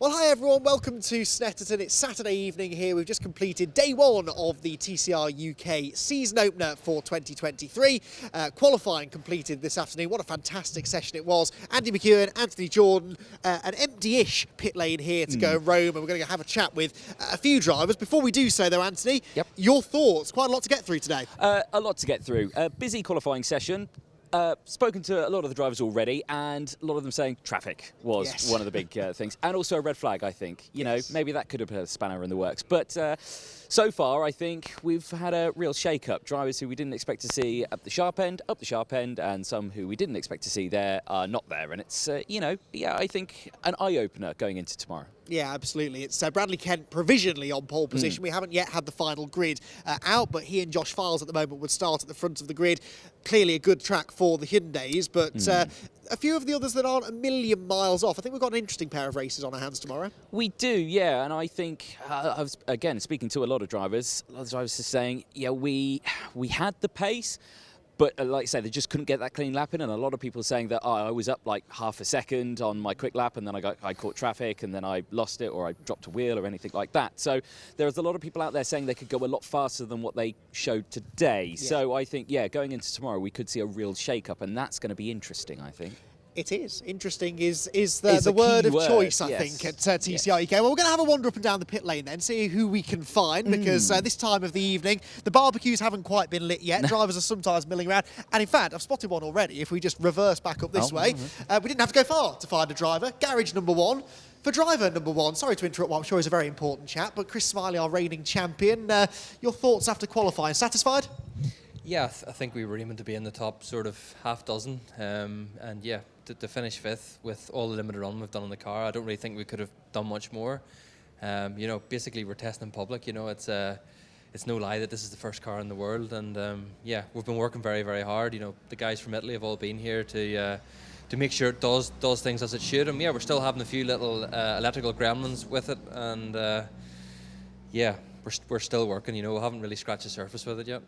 Well, hi everyone, welcome to Snetterton. It's Saturday evening here. We've just completed day one of the TCR UK season opener for 2023. Qualifying completed this afternoon. What a fantastic session it was. Andy McEwan, Anthony Jordan, an empty-ish pit lane here to go roam, and we're going to have a chat with a few drivers. Before we do so though, Anthony, your thoughts? Quite a lot to get through today. A lot to get through. Busy qualifying session. Spoken to a lot of the drivers already, and a lot of them saying traffic was one of the big things, and also a red flag. I think maybe that could have put a spanner in the works, but so far I think we've had a real shake-up. Drivers who we didn't expect to see up the sharp end, and some who we didn't expect to see there are not there, and it's I think an eye-opener going into tomorrow. Yeah, absolutely. It's Bradley Kent provisionally on pole position. We haven't yet had the final grid out, but he and Josh Files at the moment would start at the front of the grid. Clearly a good track for the Hyundais, but a few of the others that aren't a million miles off. I think we've got an interesting pair of races on our hands tomorrow. We do, yeah, and I think, I was, again, speaking to a lot of drivers are saying, yeah, we had the pace, but like I say, they just couldn't get that clean lap in, and a lot of people saying that I was up like half a second on my quick lap, and then I caught traffic, and then I lost it, or I dropped a wheel, or anything like that. So there's a lot of people out there saying they could go a lot faster than what they showed today. Yeah. So I think, going into tomorrow, we could see a real shake-up, and that's going to be interesting, I think. It is. Interesting is the word of choice, I think, at TCR UK. Well, we're going to have a wander up and down the pit lane then, see who we can find, because this time of the evening, the barbecues haven't quite been lit yet. Drivers are sometimes milling around. And in fact, I've spotted one already. If we just reverse back up this way, we didn't have to go far to find a driver. Garage number one. For driver number one, sorry to interrupt what I'm sure is a very important chat, but Chris Smiley, our reigning champion, your thoughts after qualifying? Satisfied? Yeah, I think we were aiming to be in the top sort of half dozen, and yeah, to finish fifth with all the limited run we've done on the car, I don't really think we could have done much more. Basically we're testing in public. It's no lie that this is the first car in the world, and yeah, we've been working very, very hard. The guys from Italy have all been here to make sure it does things as it should, and yeah, we're still having a few little electrical gremlins with it, and yeah, we're still working. We haven't really scratched the surface with it yet.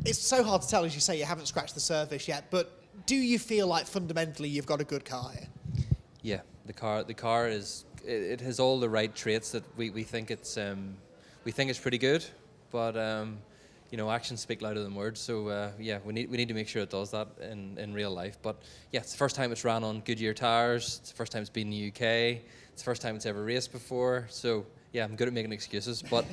It's so hard to tell, as you say, you haven't scratched the surface yet, but do you feel like fundamentally you've got a good car here? Yeah, the car is, it has all the right traits that we think it's pretty good, but actions speak louder than words. So yeah, we need to make sure it does that in real life. But yeah, it's the first time it's ran on Goodyear tires. It's the first time it's been in the UK. It's the first time it's ever raced before. So yeah, I'm good at making excuses, but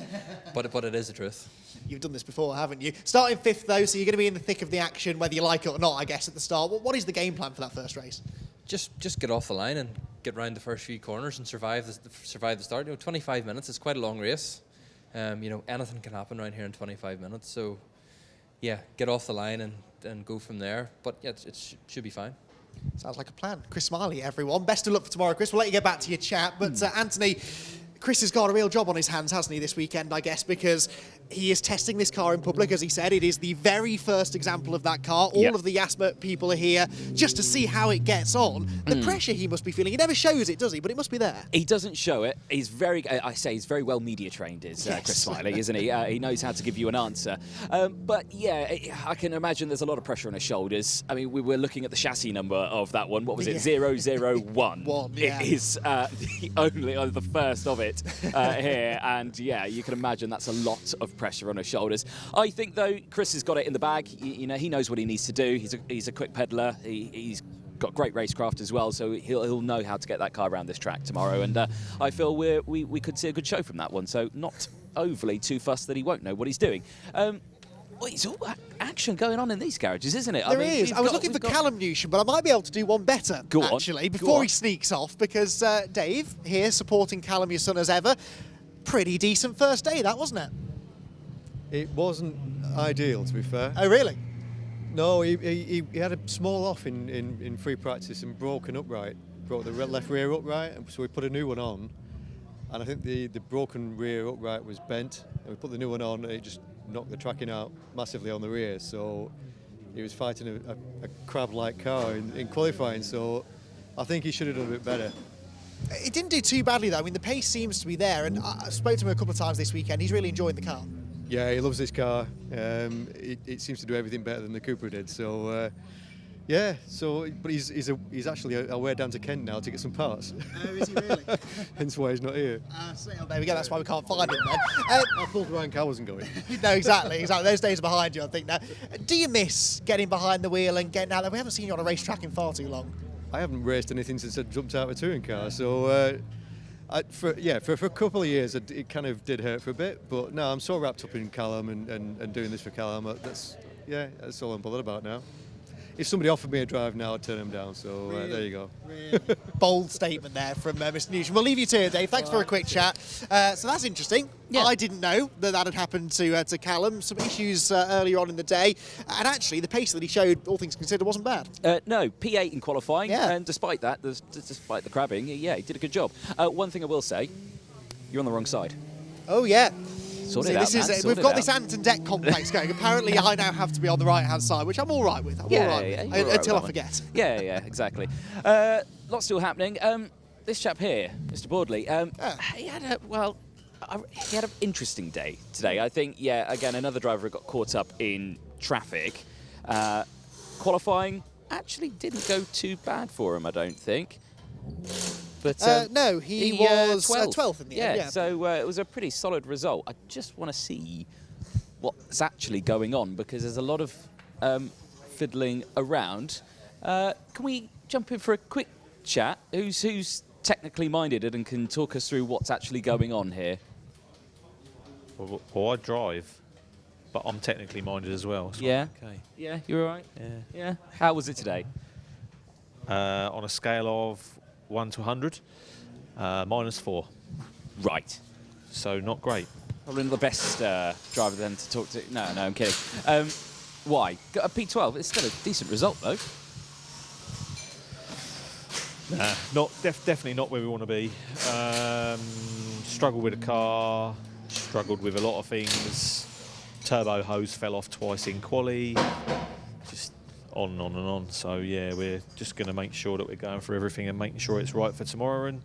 it is the truth. You've done this before, haven't you? Starting fifth, though, so you're going to be in the thick of the action, whether you like it or not, I guess, at the start. What is the game plan for that first race? Just get off the line and get round the first few corners and survive the start. 25 minutes is quite a long race. Anything can happen around here in 25 minutes. So, yeah, get off the line and go from there. But yeah, it should be fine. Sounds like a plan. Chris Smiley, everyone. Best of luck for tomorrow, Chris. We'll let you get back to your chat. But Anthony, Chris has got a real job on his hands, hasn't he, this weekend, I guess, because he is testing this car in public, as he said. It is the very first example of that car. All of the Yasma people are here just to see how it gets on. The pressure he must be feeling. He never shows it, does he? But it must be there. He doesn't show it. He's very, he's very well media trained, is Chris Smiley, isn't he? He knows how to give you an answer. But yeah, I can imagine there's a lot of pressure on his shoulders. I mean, we were looking at the chassis number of that one. What was it? 001. It is the first of it here. And yeah, you can imagine that's a lot of pressure on his shoulders. I think, though, Chris has got it in the bag. He knows what he needs to do. He's a quick peddler. He's got great racecraft as well, so he'll know how to get that car around this track tomorrow. And I feel we could see a good show from that one. So not overly too fussed that he won't know what he's doing. It's all action going on in these garages, isn't it? There is. I was looking for Callum Newsham, but I might be able to do one better, actually, before he sneaks off, because Dave, here, supporting Callum, your son, as ever. Pretty decent first day, that, wasn't it? It wasn't ideal, to be fair. Oh, really? No, he had a small off in free practice and broke an upright, broke the left rear upright, so we put a new one on. And I think the broken rear upright was bent, and we put the new one on, and it just knocked the tracking out massively on the rear. So he was fighting a crab-like car in qualifying, so I think he should have done a bit better. It didn't do too badly, though. I mean, the pace seems to be there, and I spoke to him a couple of times this weekend. He's really enjoying the car. Yeah, he loves this car. It seems to do everything better than the Cooper did, so Yeah, so but he's actually away down to Kent now to get some parts. Oh, is he really? Hence why he's not here. There we go. That's why we can't find him then. I thought Ryan Carr wasn't going. No, exactly. Those days are behind you, I think now. Do you miss getting behind the wheel and getting out there? We haven't seen you on a racetrack in far too long. I haven't raced anything since I jumped out of a touring car, so for a couple of years it kind of did hurt for a bit. But no, I'm so wrapped up in Callum and doing this for Callum. That's all I'm bothered about now. If somebody offered me a drive now, I'd turn him down. So Really? there you go. Really bold statement there from Mr. Newton. We'll leave you to it, Dave. Thanks for a quick chat. So that's interesting. Yeah. I didn't know that had happened to Callum. Some issues earlier on in the day. And actually, the pace that he showed, all things considered, wasn't bad. No, P8 in qualifying, Yeah. and despite that, despite the crabbing, yeah, he did a good job. One thing I will say, you're on the wrong side. Oh, yeah. Sort See, it out, this is man. it. Sort We've it got out. this Anton Deck complex going. Apparently, I now have to be on the right-hand side, which I'm all right with. I'm Yeah, all right yeah, with, you're all right until I with that forget. Yeah, exactly. Lots still happening. This chap here, Mr. Boardley, he had an interesting day today. I think, again, another driver got caught up in traffic. Qualifying actually didn't go too bad for him, I don't think. But No, he was 12th in the end. Yeah. So it was a pretty solid result. I just want to see what's actually going on because there's a lot of fiddling around. Can we jump in for a quick chat? Who's technically minded and can talk us through what's actually going on here? Well, I drive, but I'm technically minded as well. So Yeah. I'm okay. Yeah, you're all right? Yeah. Yeah. How was it today? On a scale of 1 to 100, -4. Right. So not great. Probably not the best driver then to talk to. No, I'm kidding. Why? Got a P12. It's still a decent result, though. Nah, definitely not where we want to be. Struggled with the car, struggled with a lot of things. Turbo hose fell off twice in quali. Just on and on and on. So yeah, we're just going to make sure that we're going for everything and making sure it's right for tomorrow. And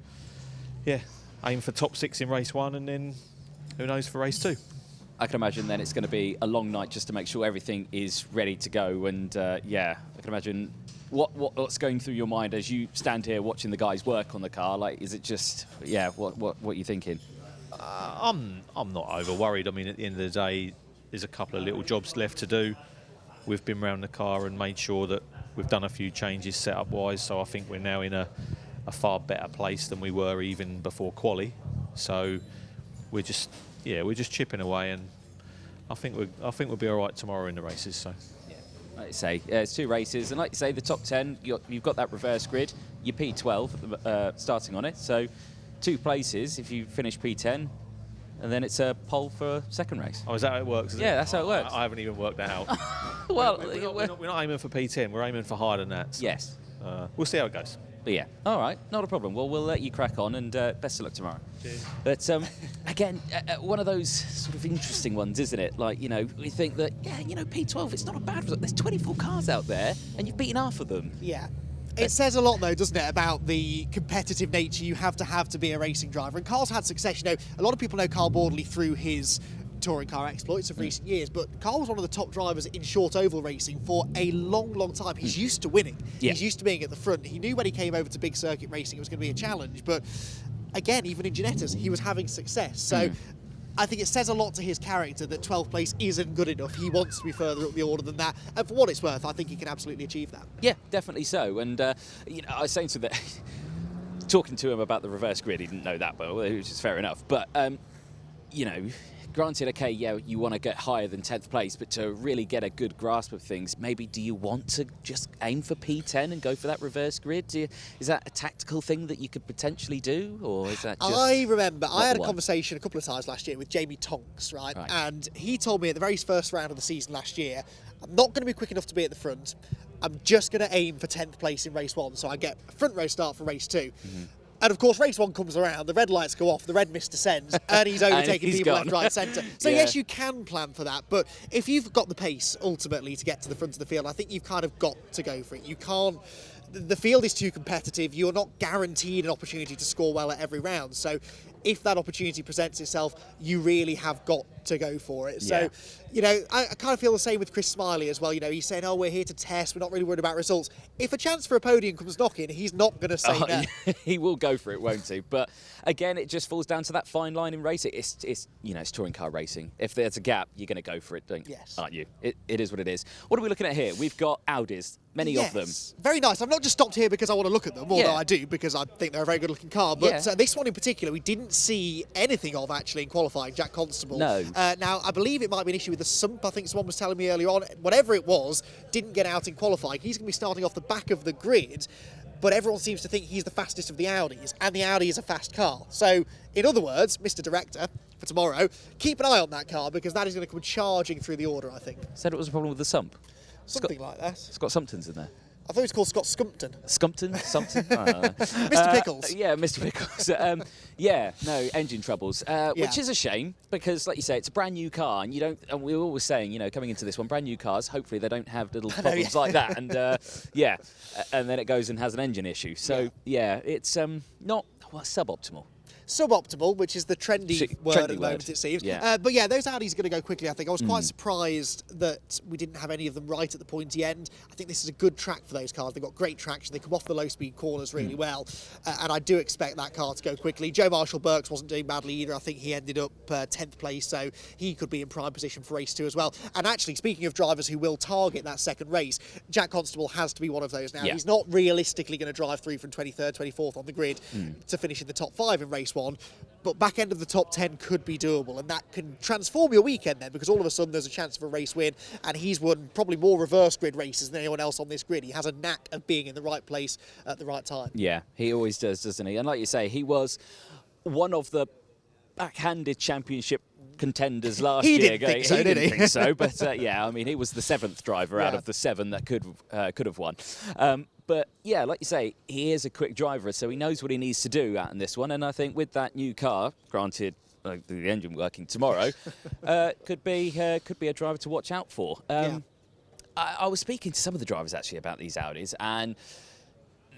yeah, aim for top 6 in race 1, and then who knows for race 2. I can imagine then it's going to be a long night just to make sure everything is ready to go. And yeah, I can imagine what's going through your mind as you stand here watching the guys work on the car. Like, is it just what are you thinking? I'm not over worried. I mean, at the end of the day, there's a couple of little jobs left to do. We've been around the car and made sure that we've done a few changes setup wise. So I think we're now in a far better place than we were even before quali. So we're just chipping away, and I think we'll be all right tomorrow in the races. So. Like you say, it's 2 races, and like you say, the top 10, you've got that reverse grid. You're P12 starting on it, so 2 places if you finish P10, and then it's a pole for second race. Oh, is that how it works? Yeah, that's how it works. I haven't even worked that out. Well, we're not aiming for P10. We're aiming for higher than that. So, yes. We'll see how it goes. But yeah, all right, not a problem. Well, we'll let you crack on, and best of luck tomorrow. Cheers. But again, one of those sort of interesting ones, isn't it? Like, we think that, P12, it's not a bad result. There's 24 cars out there, and you've beaten half of them. Yeah. It says a lot, though, doesn't it, about the competitive nature you have to be a racing driver. And Carl's had success. A lot of people know Carl Boardley through his touring car exploits of recent years, but Carl was one of the top drivers in short oval racing for a long, long time. He's used to winning. Yeah. He's used to being at the front. He knew when he came over to big circuit racing it was going to be a challenge, but again, even in Ginettas, he was having success. So I think it says a lot to his character that 12th place isn't good enough. He wants to be further up the order than that. And for what it's worth, I think he can absolutely achieve that. Yeah, definitely so. And, I was saying to talking to him about the reverse grid, he didn't know that well, which is fair enough. But, granted, okay, yeah, you want to get higher than 10th place, but to really get a good grasp of things, maybe do you want to just aim for P10 and go for that reverse grid? Is that a tactical thing that you could potentially do, or is that just... I remember I had a one? conversation a couple of times last year with Jamie Tonks, right? And he told me at the very first round of the season last year, I'm not going to be quick enough to be at the front. I'm just going to aim for 10th place in race 1, so I get a front row start for race 2. And of course, race 1 comes around, the red lights go off, the red mist descends, and he's overtaking people gone. left, right, centre. So Yeah. yes, you can plan for that, but if you've got the pace, ultimately, to get to the front of the field, I think you've kind of got to go for it. You can't... The field is too competitive. You're not guaranteed an opportunity to score well at every round. So if that opportunity presents itself, you really have got to go for it. Yeah. So, you know, I kind of feel the same with Chris Smiley as well. You know, he's saying, oh, we're here to test, we're not really worried about results. If a chance for a podium comes knocking, he's not going to say no. He will go for it, won't he? But again, it just falls down to that fine line in racing. It's you know, it's touring car racing. If there's a gap, you're going to go for it, aren't you? It is what it is. What are we looking at here? We've got Audis, many of them. Very nice. I've not just stopped here because I want to look at them, although I do, because I think they're a very good-looking car. But this one in particular, we didn't see anything of, actually, in qualifying, Jack Constable. No. Now, I believe it might be an issue with the sump. I think someone was telling me earlier on. Whatever it was, didn't get out in qualifying. He's going to be starting off the back of the grid, but everyone seems to think he's the fastest of the Audis, and the Audi is a fast car. So, in other words, Mr. Director, for tomorrow, keep an eye on that car, because that is going to come charging through the order, I think. Said it was a problem with the sump. Something like that. Scott Sumpton's in there. I thought it was called Scott Scumpton. Scumpton? Something? I don't know. Mr. Pickles. Yeah, Mr. Pickles. Engine troubles, which is a shame, because, like you say, it's a brand new car, and you don't. And we were always saying, you know, coming into this one, brand new cars, hopefully they don't have little problems like that, and and then it goes and has an engine issue. So it's not suboptimal. Suboptimal, which is the trendy word at the moment, it seems. Yeah. But yeah, those Audis are going to go quickly, I think. I was quite surprised that we didn't have any of them right at the pointy end. I think this is a good track for those cars. They've got great traction. They come off the low-speed corners really well. And I do expect that car to go quickly. Joe Marshall-Burks wasn't doing badly either. I think he ended up 10th place, so he could be in prime position for race 2 as well. And actually, speaking of drivers who will target that second race, Jack Constable has to be one of those now. He's not realistically going to drive through from 23rd, 24th on the grid to finish in the top 5 in race 1. But back end of the top 10 could be doable, and that can transform your weekend then, because all of a sudden there's a chance of a race win, and he's won probably more reverse grid races than anyone else on this grid. He has a knack of being in the right place at the right time. Yeah, he always does, doesn't he? And like you say, he was one of the backhanded championship contenders last year. He didn't think so, did he? Didn't think so, but I mean, he was the 7th driver out of the 7 that could have won. But yeah, like you say, he is a quick driver, so he knows what he needs to do out in this one. And I think with that new car, granted, the engine working tomorrow, could be a driver to watch out for. I was speaking to some of the drivers actually about these Audis, and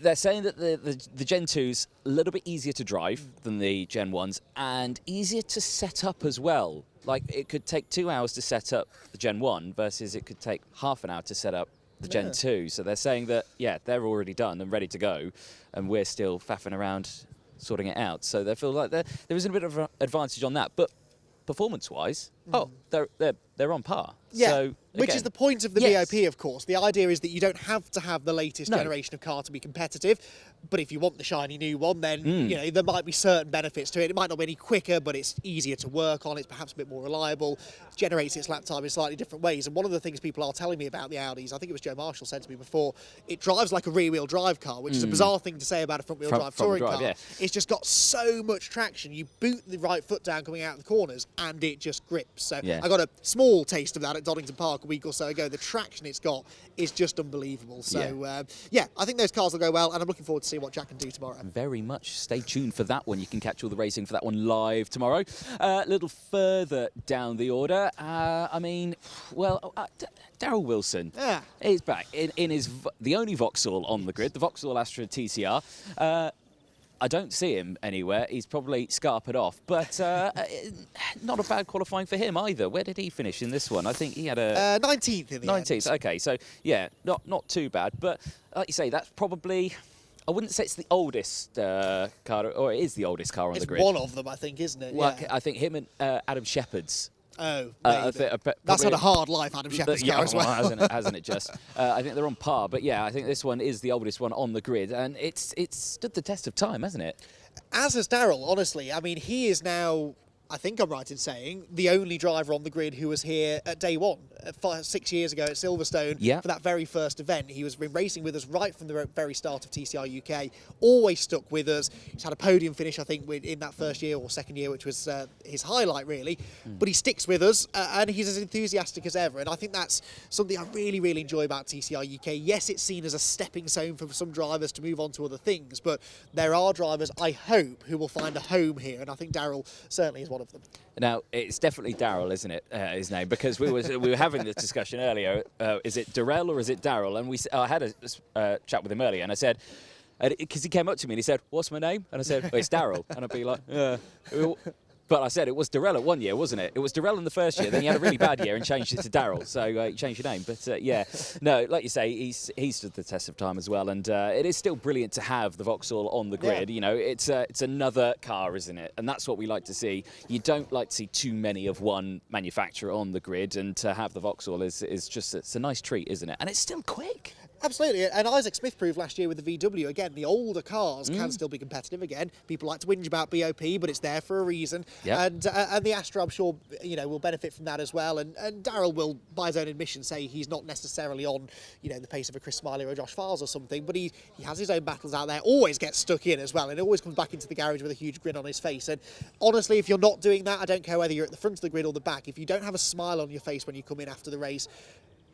they're saying that the Gen 2's a little bit easier to drive than the Gen 1's, and easier to set up as well. Like, it could take 2 hours to set up the Gen 1 versus it could take half an hour to set up the Gen 2. So they're saying that, they're already done and ready to go, and we're still faffing around sorting it out. So they feel like there is a bit of an advantage on that. But performance-wise, they're on par. Yeah, so, which is the point of the BOP, of course. The idea is that you don't have to have the latest generation of car to be competitive, but if you want the shiny new one, then you know there might be certain benefits to it. It might not be any quicker, but it's easier to work on. It's perhaps a bit more reliable, generates its lap time in slightly different ways. And one of the things people are telling me about the Audis, I think it was Joe Marshall said to me before, it drives like a rear-wheel drive car, which is a bizarre thing to say about a front-wheel drive touring car. Yeah. It's just got so much traction. You boot the right foot down coming out of the corners, and it just grips. So I got a small taste of that at Donington Park a week or so ago. The traction it's got is just unbelievable. So I think those cars will go well, and I'm looking forward to see what Jack can do tomorrow. Very much. Stay tuned for that one. You can catch all the racing for that one live tomorrow. A little further down the order, Daryl Wilson is back in his the only Vauxhall on the grid, the Vauxhall Astra TCR. I don't see him anywhere. He's probably scarpered off, but not a bad qualifying for him either. Where did he finish in this one? I think he had a 19th in the 19th. end. Okay, so not too bad. But like you say, that's probably. I wouldn't say it's the oldest car, or it is the oldest car on the grid. It's one of them, I think, isn't it? Well, I think him and Adam Shepherd's. Oh, that's had a hard life, Adam Shepherd's car as well. Hasn't it just? I think they're on par, but I think this one is the oldest one on the grid, and it's stood the test of time, hasn't it? As has Daryl, honestly. I mean, he is now, I think I'm right in saying, the only driver on the grid who was here at day one, 6 years ago at Silverstone for that very first event. He was been racing with us right from the very start of TCR UK, always stuck with us. He's had a podium finish, I think, in that first year or second year, which was his highlight, really. But he sticks with us, and he's as enthusiastic as ever. And I think that's something I really, really enjoy about TCR UK. Yes, it's seen as a stepping stone for some drivers to move on to other things, but there are drivers, I hope, who will find a home here, and I think Daryl certainly is one of them. Now, it's definitely Daryl, isn't it, his name? Because we were having this discussion earlier. Is it Darrell or is it Daryl? And I had a chat with him earlier, and I said, Because he came up to me and he said, "What's my name?" And I said, "Well, it's Daryl." And I'd be like, But I said it was Darrell at one year, wasn't it? It was Darrell in the first year, then he had a really bad year and changed it to Daryl. So you changed your name. But yeah, no, like you say, he's stood the test of time as well. And it is still brilliant to have the Vauxhall on the grid. You know, it's another car, isn't it? And that's what we like to see. You don't like to see too many of one manufacturer on the grid, and to have the Vauxhall is just, it's a nice treat, isn't it? And it's still quick. Absolutely, and Isaac Smith proved last year with the VW, again, the older cars can still be competitive again. People like to whinge about BOP, but it's there for a reason. Yep. And the Astra, I'm sure, you know, will benefit from that as well. And Daryl will, by his own admission, say he's not necessarily on, you know, the pace of a Chris Smiley or a Josh Files or something, but he has his own battles out there, always gets stuck in as well, and always comes back into the garage with a huge grin on his face. And honestly, if you're not doing that, I don't care whether you're at the front of the grid or the back, if you don't have a smile on your face when you come in after the race,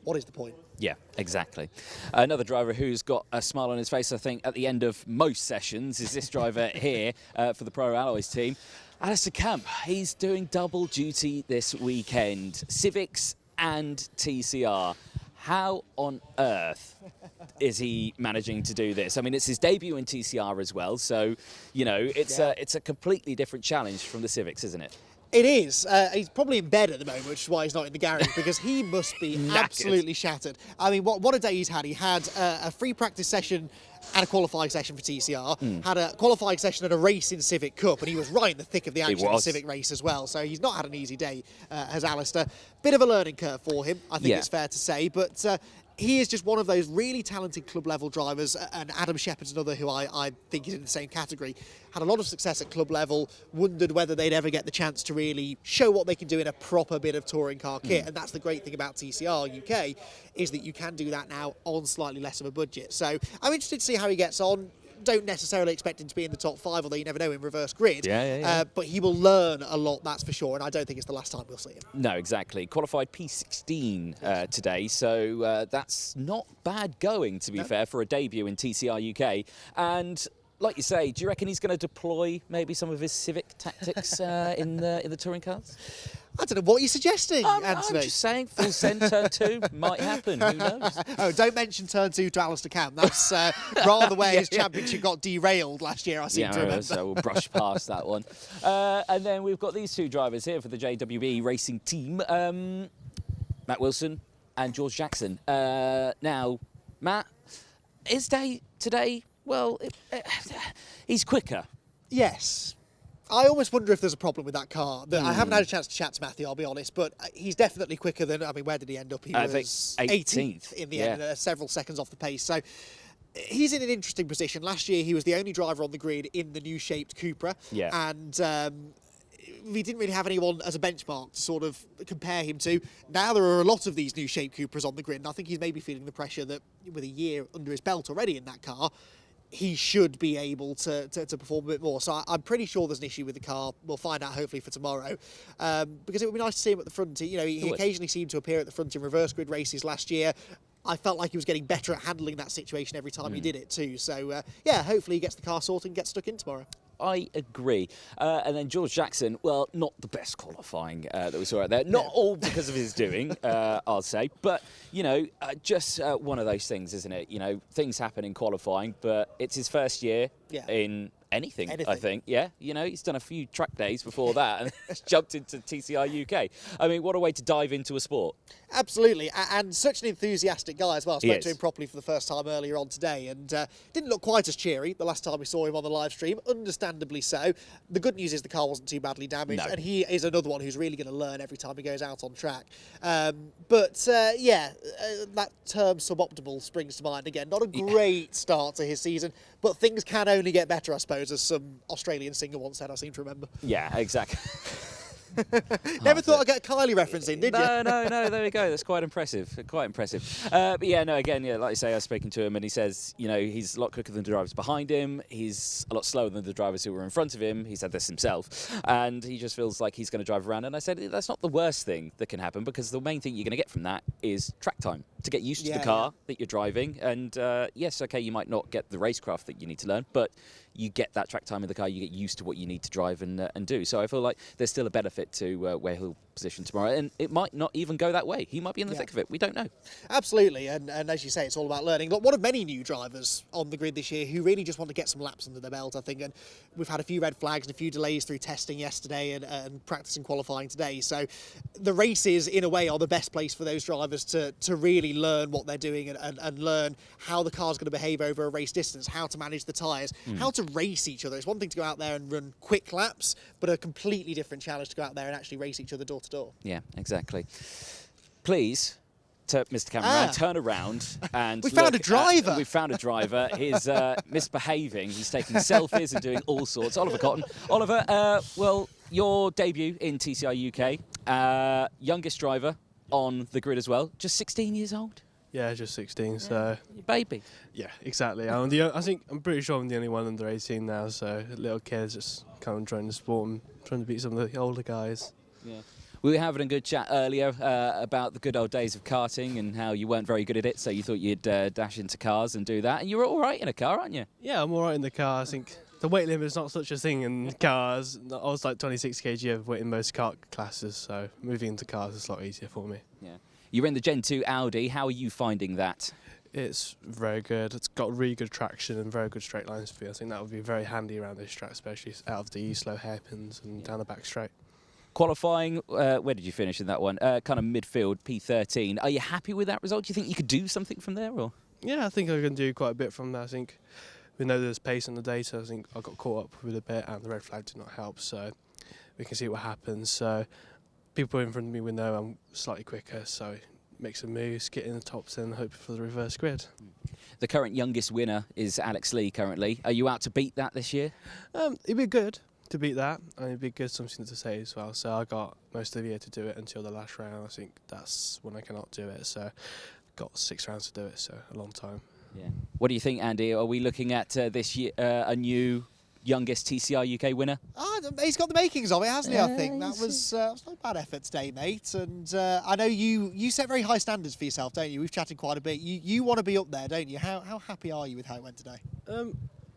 what is the point? Yeah, exactly. Another driver who's got a smile on his face, I think, at the end of most sessions is this driver here for the Pro Alloys team, Alistair Camp. He's doing double duty this weekend, Civics and TCR. How on earth is he managing to do this? I mean, it's his debut in TCR as well, so, you know, it's a completely different challenge from the Civics, isn't it? It is. He's probably in bed at the moment, which is why he's not in the garage, because he must be absolutely shattered. I mean, what a day he's had. He had a free practice session and a qualifying session for TCR, had a qualifying session at a race in Civic Cup, and he was right in the thick of the action in the Civic race as well. So he's not had an easy day, has Alistair. Bit of a learning curve for him, I think it's fair to say, but he is just one of those really talented club-level drivers, and Adam Shepherd's another who I think is in the same category. Had a lot of success at club level, wondered whether they'd ever get the chance to really show what they can do in a proper bit of touring car kit, and that's the great thing about TCR UK, is that you can do that now on slightly less of a budget. So I'm interested to see how he gets on. Don't necessarily expect him to be in the top 5, although you never know in reverse grid. But he will learn a lot, that's for sure, and I don't think it's the last time we'll see him. No, exactly. Qualified P16 today, so that's not bad going, to be fair, for a debut in TCR UK. And like you say, do you reckon he's going to deploy maybe some of his Civic tactics in the touring cars? I don't know what you're suggesting, Anthony. I'm just saying, full send turn 2 might happen. Who knows? Oh, don't mention turn 2 to Alistair Camp. That's rather where his championship got derailed last year, I seem to remember. So we'll brush past that one. And then we've got these two drivers here for the JWB racing team, Matt Wilson and George Jackson. Now, Matt, his day today, well, he's quicker. Yes. I almost wonder if there's a problem with that car. I haven't had a chance to chat to Matthew, I'll be honest, but he's definitely quicker than, I mean, where did he end up? He was 18th in the end, several seconds off the pace. So he's in an interesting position. Last year, he was the only driver on the grid in the new shaped Cupra. And we didn't really have anyone as a benchmark to sort of compare him to. Now there are a lot of these new shaped Cupras on the grid, and I think he's maybe feeling the pressure that with a year under his belt already in that car, he should be able to perform a bit more. So I'm pretty sure there's an issue with the car. We'll find out hopefully for tomorrow. Because it would be nice to see him at the front. You know, he occasionally seemed to appear at the front in reverse grid races last year. I felt like he was getting better at handling that situation every time he did it too. So, yeah, hopefully he gets the car sorted and gets stuck in tomorrow. I agree. And then George Jackson, well, not the best qualifying that we saw out there. Not all because of his doing, I'll say. But, you know, just one of those things, isn't it? You know, things happen in qualifying, but it's his first year in anything, I think. Yeah, you know, he's done a few track days before that and jumped into TCR UK. I mean, what a way to dive into a sport. Absolutely, and such an enthusiastic guy as well. I spoke to him properly for the first time earlier on today, and didn't look quite as cheery the last time we saw him on the live stream, understandably so. The good news is the car wasn't too badly damaged, and he is another one who's really going to learn every time he goes out on track. That term suboptimal springs to mind again. Not a great start to his season, but things can only get better, I suppose, as some Australian singer once said, I seem to remember. Yeah, exactly. Never thought I'd get a Kylie reference in, did you? No, there we go. That's quite impressive. But yeah, no, again, yeah, like I say, I was speaking to him and he says, you know, he's a lot quicker than the drivers behind him. He's a lot slower than the drivers who were in front of him. He said this himself. And he just feels like he's going to drive around. And I said, that's not the worst thing that can happen, because the main thing you're going to get from that is track time. to get used to the car that you're driving. And yes, okay, you might not get the racecraft that you need to learn, but you get that track time in the car, you get used to what you need to drive and do. So I feel like there's still a benefit to where he'll position tomorrow, and it might not even go that way. He might be in the thick of it. We don't know. Absolutely, and as you say, it's all about learning. Look, one of many new drivers on the grid this year who really just want to get some laps under their belt, I think, and we've had a few red flags and a few delays through testing yesterday and practice and qualifying today. So the races, in a way, are the best place for those drivers to really learn what they're doing and learn how the car's going to behave over a race distance, how to manage the tyres, how to race each other. It's one thing to go out there and run quick laps, but a completely different challenge to go out there and actually race each other door to door. Yeah, exactly. Please, Mr. Cameraman, turn around and we found a driver. We found a driver. He's misbehaving. He's taking selfies and doing all sorts. Oliver Cotton. Oliver, well, your debut in TCR UK, youngest driver on the grid as well, just 16 years old. Yeah, just 16, so... Baby. Yeah, exactly. I'm pretty sure I'm the only one under 18 now, so little kids just kind of enjoying the sport and trying to beat some of the older guys. Yeah. We were having a good chat earlier about the good old days of karting and how you weren't very good at it, so you thought you'd dash into cars and do that, and you were all right in a car, aren't you? Yeah, I'm all right in the car. I think the weight limit is not such a thing in cars. I was like 26 kg of weight in most car classes, so moving into cars is a lot easier for me. Yeah. You're in the Gen 2 Audi. How are you finding that? It's very good. It's got really good traction and very good straight line speed. I think that would be very handy around this track, especially out of the slow hairpins and down the back straight. Qualifying, where did you finish in that one? Kind of midfield, P13. Are you happy with that result? Do you think you could do something from there? Or? Yeah, I think I can do quite a bit from there. I think we know there's pace on the data. I think I got caught up with a bit and the red flag did not help, so we can see what happens. So people in front of me will know I'm slightly quicker, so make some moves, get in the top 10, hope for the reverse grid. The current youngest winner is Alex Lee currently. Are you out to beat that this year? It'd be good to beat that, and it'd be good something to say as well. So I got most of the year to do it until the last round. I think that's when I cannot do it, so got 6 rounds to do it, so a long time. Yeah. What do you think, Andy? Are we looking at this year a new youngest TCR UK winner? He's got the makings of it, hasn't he? I think that was not a bad effort today, mate. And I know you set very high standards for yourself, don't you? We've chatted quite a bit. You want to be up there, don't you? How happy are you with how it went today?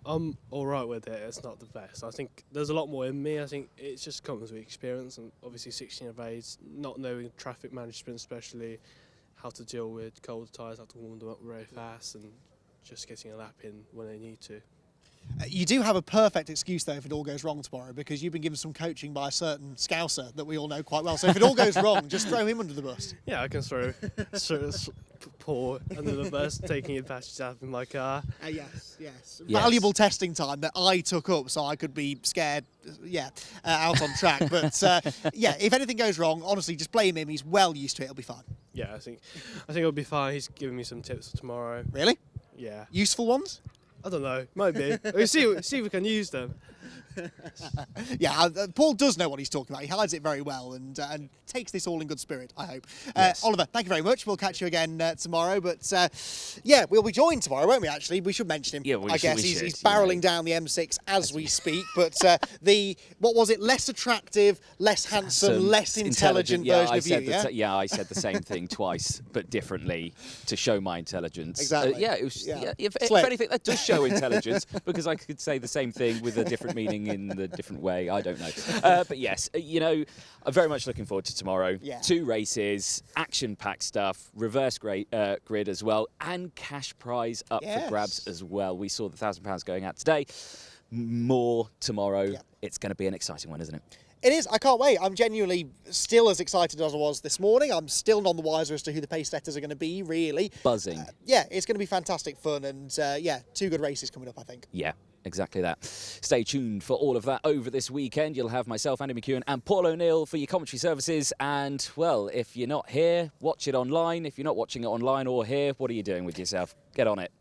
I'm all right with it. It's not the best. I think there's a lot more in me. I think it just comes with experience, and obviously 16 of age, not knowing traffic management, especially how to deal with cold tyres, how to warm them up very fast, and just getting a lap in when they need to. You do have a perfect excuse, though, if it all goes wrong tomorrow, because you've been given some coaching by a certain Scouser that we all know quite well. So if it all goes wrong, just throw him under the bus. Yeah, I can throw Paul under the bus, taking advantage out in my car. Yes. Valuable testing time that I took up so I could be scared, out on track. But, if anything goes wrong, honestly, just blame him. He's well used to it. It'll be fine. Yeah, I think it'll be fine. He's giving me some tips for tomorrow. Really? Yeah. Useful ones? I don't know. Might be. We'll see if we can use them. Paul does know what he's talking about. He hides it very well and takes this all in good spirit, I hope. Yes. Oliver, thank you very much. We'll catch you again tomorrow. But, we'll be joined tomorrow, won't we, actually? We should mention him. Yeah, we I guess should, he's barreling down the M6 as we speak. But less attractive, less handsome, less intelligent version of you, yeah? I said the same thing twice, but differently to show my intelligence. Exactly. If anything, that does show intelligence, because I could say the same thing with a different meaning in the different way. I don't know. But yes, I'm very much looking forward to tomorrow. Yeah. 2 races, action-packed stuff, reverse grid as well, and cash prize up for grabs as well. We saw the £1,000 going out today. More tomorrow. Yeah. It's going to be an exciting one, isn't it? It is. I can't wait. I'm genuinely still as excited as I was this morning. I'm still none the wiser as to who the pace setters are going to be, really. Buzzing. It's going to be fantastic fun and, 2 good races coming up, I think. Yeah. Exactly that. Stay tuned for all of that over this weekend. You'll have myself, Andy McEwan, and Paul O'Neill for your commentary services. And, well, if you're not here, watch it online. If you're not watching it online or here, what are you doing with yourself? Get on it.